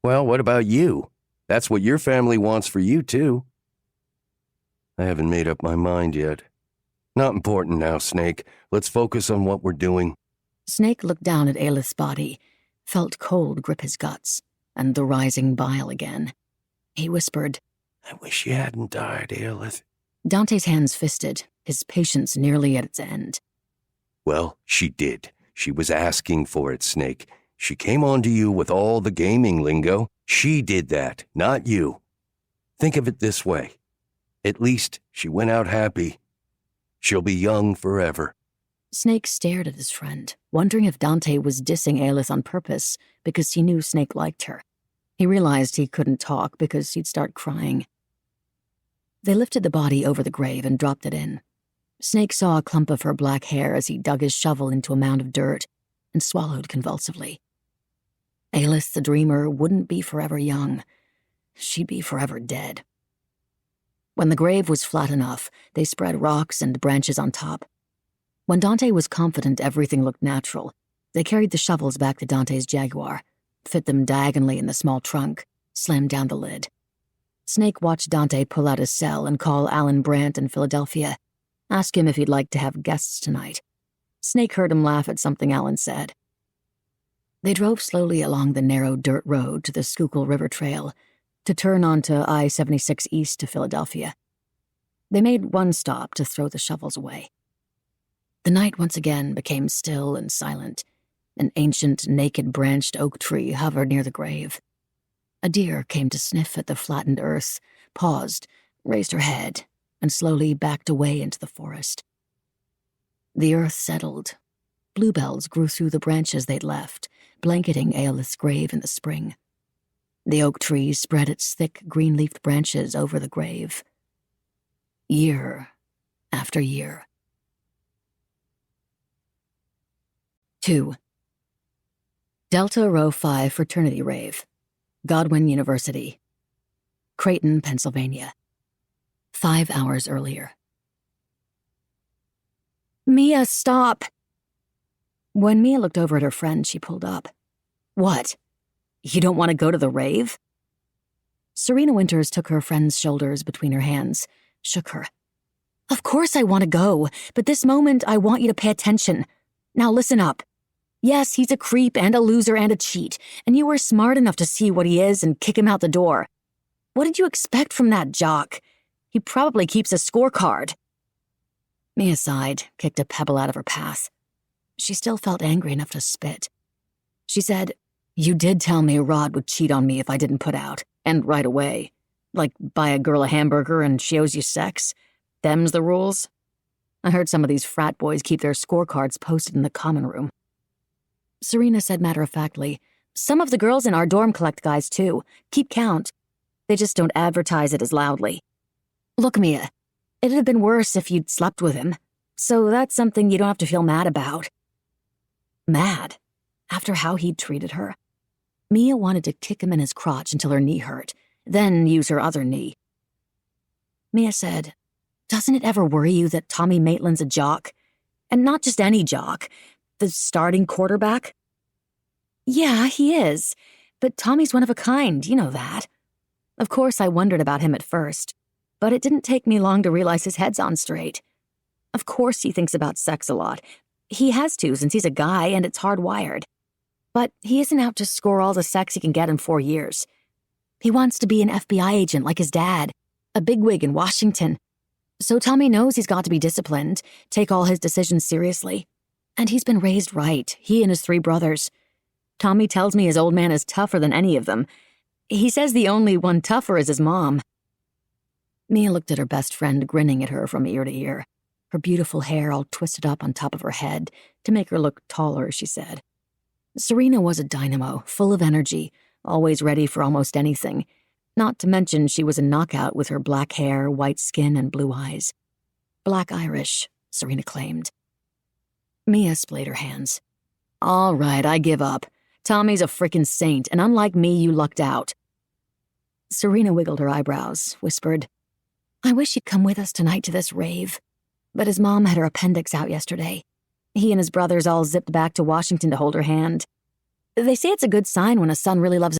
Well, what about you? That's what your family wants for you, too. I haven't made up my mind yet. Not important now, Snake. Let's focus on what we're doing. Snake looked down at Aelith's body, felt cold grip his guts, and the rising bile again. He whispered, I wish you hadn't died, Aelith. Dante's hands fisted, his patience nearly at its end. Well, she did. She was asking for it, Snake. She came on to you with all the gaming lingo. She did that, not you. Think of it this way. At least she went out happy. She'll be young forever. Snake stared at his friend, wondering if Dante was dissing Aelith on purpose because he knew Snake liked her. He realized he couldn't talk because he'd start crying. They lifted the body over the grave and dropped it in. Snake saw a clump of her black hair as he dug his shovel into a mound of dirt and swallowed convulsively. Aelith the dreamer wouldn't be forever young. She'd be forever dead. When the grave was flat enough, they spread rocks and branches on top. When Dante was confident everything looked natural, they carried the shovels back to Dante's Jaguar, fit them diagonally in the small trunk, slammed down the lid. Snake watched Dante pull out his cell and call Alan Brandt in Philadelphia, ask him if he'd like to have guests tonight. Snake heard him laugh at something Alan said. They drove slowly along the narrow dirt road to the Schuylkill River Trail to turn onto I-76 east to Philadelphia. They made one stop to throw the shovels away. The night once again became still and silent. An ancient, naked branched oak tree hovered near the grave. A deer came to sniff at the flattened earth, paused, raised her head, and slowly backed away into the forest. The earth settled. Bluebells grew through the branches they'd left, blanketing Aelith's grave in the spring. The oak tree spread its thick, green-leafed branches over the grave. Year after year. 2. Delta Rho 5 Fraternity Rave, Godwin University, Creighton, Pennsylvania. 5 hours earlier. Mia, stop! When Mia looked over at her friend, she pulled up. What? You don't want to go to the rave? Serena Winters took her friend's shoulders between her hands, shook her. Of course I want to go, but this moment I want you to pay attention. Now listen up. Yes, he's a creep and a loser and a cheat, and you were smart enough to see what he is and kick him out the door. What did you expect from that jock? He probably keeps a scorecard. Mia sighed, kicked a pebble out of her path. She still felt angry enough to spit. She said, You did tell me Rod would cheat on me if I didn't put out, and right away. Like buy a girl a hamburger and she owes you sex. Them's the rules. I heard some of these frat boys keep their scorecards posted in the common room. Serena said matter-of-factly, Some of the girls in our dorm collect guys too. Keep count. They just don't advertise it as loudly. Look, Mia, it'd have been worse if you'd slept with him. So that's something you don't have to feel mad about. Mad? After how he'd treated her? Mia wanted to kick him in his crotch until her knee hurt, then use her other knee. Mia said, Doesn't it ever worry you that Tommy Maitland's a jock? And not just any jock. The starting quarterback? Yeah, he is. But Tommy's one of a kind, you know that. Of course I wondered about him at first, but it didn't take me long to realize his head's on straight. Of course he thinks about sex a lot. He has to since he's a guy and it's hardwired. But he isn't out to score all the sex he can get in 4 years. He wants to be an FBI agent like his dad, a bigwig in Washington. So Tommy knows he's got to be disciplined, take all his decisions seriously. And he's been raised right, he and his 3 brothers. Tommy tells me his old man is tougher than any of them. He says the only one tougher is his mom. Mia looked at her best friend, grinning at her from ear to ear, her beautiful hair all twisted up on top of her head to make her look taller, she said. Serena was a dynamo, full of energy, always ready for almost anything. Not to mention she was a knockout with her black hair, white skin, and blue eyes. Black Irish, Serena claimed. Mia splayed her hands. All right, I give up. Tommy's a frickin' saint, and unlike me, you lucked out. Serena wiggled her eyebrows, whispered, I wish he'd come with us tonight to this rave. But his mom had her appendix out yesterday. He and his brothers all zipped back to Washington to hold her hand. They say it's a good sign when a son really loves